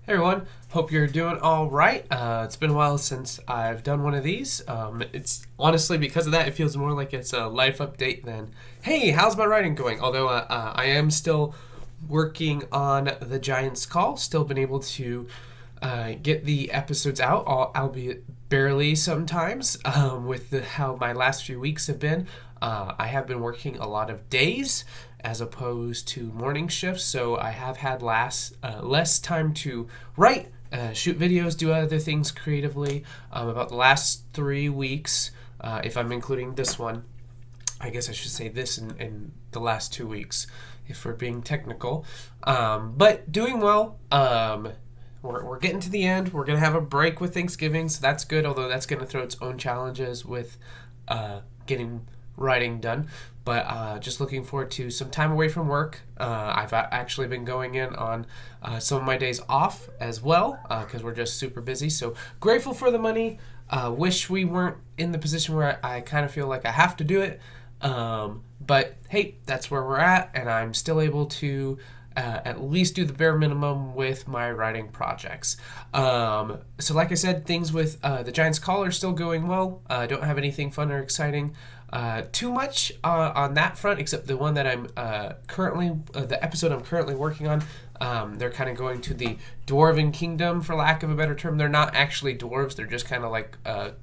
Hey everyone, hope you're doing all right. It's been a while since I've done one of these. It's honestly because of that, it feels more like it's a life update than, hey, how's my writing going? Although I am still working on the Giants Call, still been able to get the episodes out, albeit barely sometimes, with how my last few weeks have been. I have been working a lot of days as opposed to morning shifts, so I have had less time to write, shoot videos, do other things creatively. About the last 3 weeks, if I'm including this one, I guess I should say this in the last 2 weeks, if we're being technical. But doing well. We're getting to the end. We're going to have a break with Thanksgiving, so that's good, although that's going to throw its own challenges with getting writing done. But just looking forward to some time away from work. I've actually been going in on some of my days off as well because we're just super busy. So grateful for the money. Wish we weren't in the position where I kind of feel like I have to do it. But hey, that's where we're at, and I'm still able to at least do the bare minimum with my writing projects. So like I said, things with the Giants Call are still going well. I don't have anything fun or exciting too much on that front, except the one that I'm the episode I'm currently working on. They're kind of going to the Dwarven Kingdom, for lack of a better term. They're not actually dwarves. They're just kind of like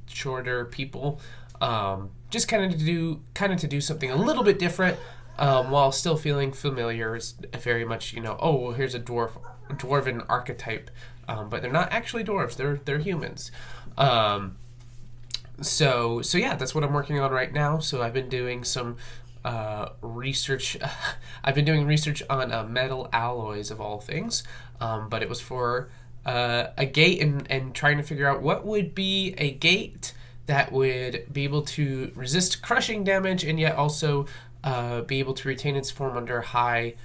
shorter people. Just kind of to do something a little bit different, while still feeling familiar. It's very much, oh, well, here's a dwarven archetype, but they're not actually dwarves. They're humans. So yeah, that's what I'm working on right now. So I've been doing some research. I've been doing research on metal alloys of all things, but it was for a gate and trying to figure out what would be a gate that would be able to resist crushing damage and yet also be able to retain its form under high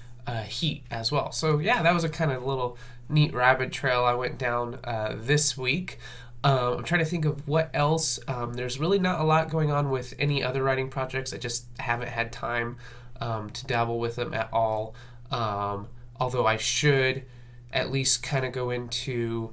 heat as well. So yeah, that was a kind of little neat rabbit trail I went down this week. I'm trying to think of what else. There's really not a lot going on with any other writing projects. I just haven't had time to dabble with them at all. Although I should at least kind of go into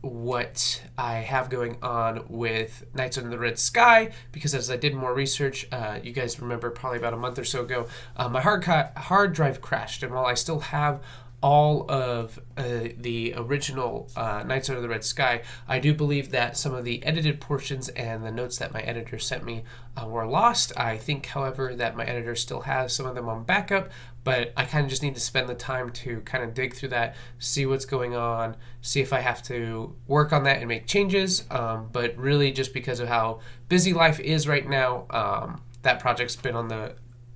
what I have going on with Nights Under the Red Sky, because as I did more research, you guys remember probably about a month or so ago, my hard drive crashed, and while I still have all of the original Nights Under the Red Sky, I do believe that some of the edited portions and the notes that my editor sent me were lost. I think, however, that my editor still has some of them on backup, but I kind of just need to spend the time to kind of dig through that, see what's going on, see if I have to work on that and make changes. But really, just because of how busy life is right now, that project's been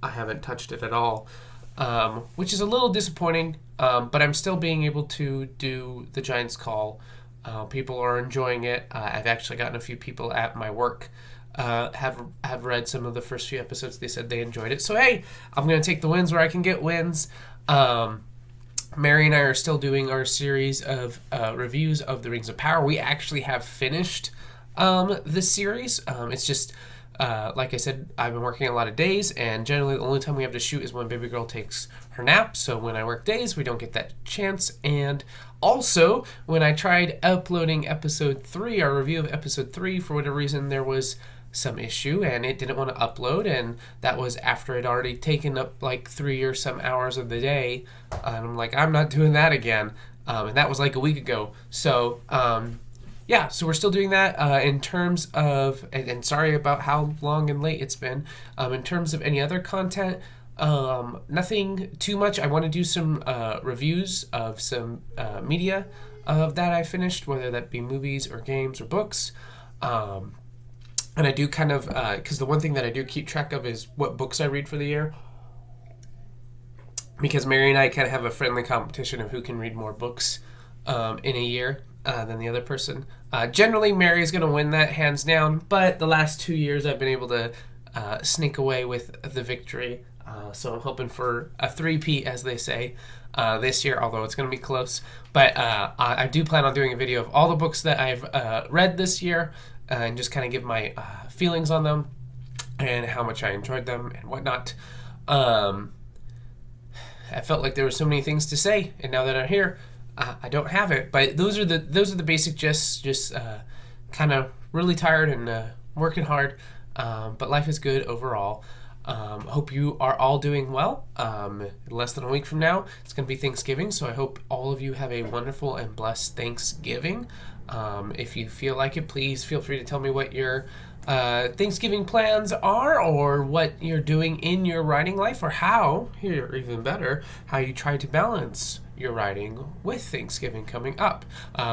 I haven't touched it at all. Which is a little disappointing, but I'm still being able to do the Giants Call. People are enjoying it. I've actually gotten a few people at my work have read some of the first few episodes. They said they enjoyed it. So hey, I'm going to take the wins where I can get wins. Mary and I are still doing our series of reviews of the Rings of Power. We actually have finished the series. It's just... like I said, I've been working a lot of days, and generally the only time we have to shoot is when baby girl takes her nap. So when I work days, we don't get that chance. And also, when I tried uploading episode 3, our review of episode 3, for whatever reason, there was some issue, and it didn't want to upload, and that was after I'd already taken up like 3 or some hours of the day. And I'm like, I'm not doing that again. And that was like a week ago. So, yeah, so we're still doing that. In terms of, and sorry about how long and late it's been, in terms of any other content, nothing too much. I want to do some reviews of some media that I finished, whether that be movies or games or books. And I do kind of, because the one thing that I do keep track of is what books I read for the year. Because Mary and I kind of have a friendly competition of who can read more books in a year than the other person. Generally, Mary's going to win that hands down, but the last 2 years I've been able to sneak away with the victory. So I'm hoping for a three-peat, as they say, this year, although it's going to be close. But I do plan on doing a video of all the books that I've read this year and just kind of give my feelings on them and how much I enjoyed them and whatnot. I felt like there were so many things to say, and now that I'm here, I don't have it, but those are the basic gists. Just kind of really tired and working hard, but life is good overall. Hope you are all doing well. Less than a week from now, it's going to be Thanksgiving, so I hope all of you have a wonderful and blessed Thanksgiving. If you feel like it, please feel free to tell me what your Thanksgiving plans are, or what you're doing in your writing life, or how, here even better, how you try to balance your writing with Thanksgiving coming up.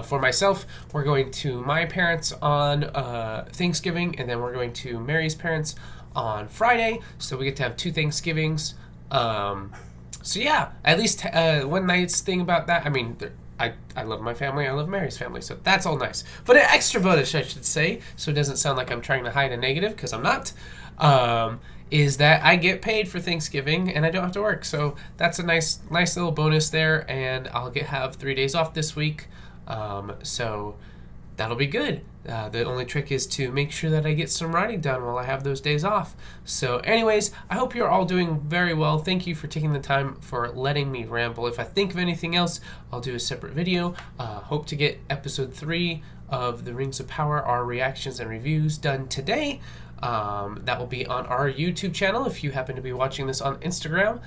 For myself, we're going to my parents on Thanksgiving, and then we're going to Mary's parents on Friday, so we get to have 2 Thanksgivings. So yeah, at least one nice thing about that, I mean, I love my family, I love Mary's family, so that's all nice. But an extra bonus, I should say, so it doesn't sound like I'm trying to hide a negative, because I'm not, is that I get paid for Thanksgiving and I don't have to work. So that's a nice little bonus there, and I'll have 3 days off this week. So that'll be good. The only trick is to make sure that I get some writing done while I have those days off. So anyways, I hope you're all doing very well. Thank you for taking the time for letting me ramble. If I think of anything else, I'll do a separate video. Hope to get episode 3 of the Rings of Power, our reactions and reviews, done today. That will be on our YouTube channel if you happen to be watching this on Instagram.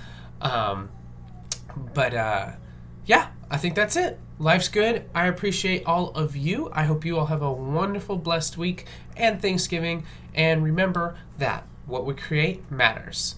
Yeah, I think that's it. Life's good. I appreciate all of you. I hope you all have a wonderful, blessed week and Thanksgiving. And remember that what we create matters.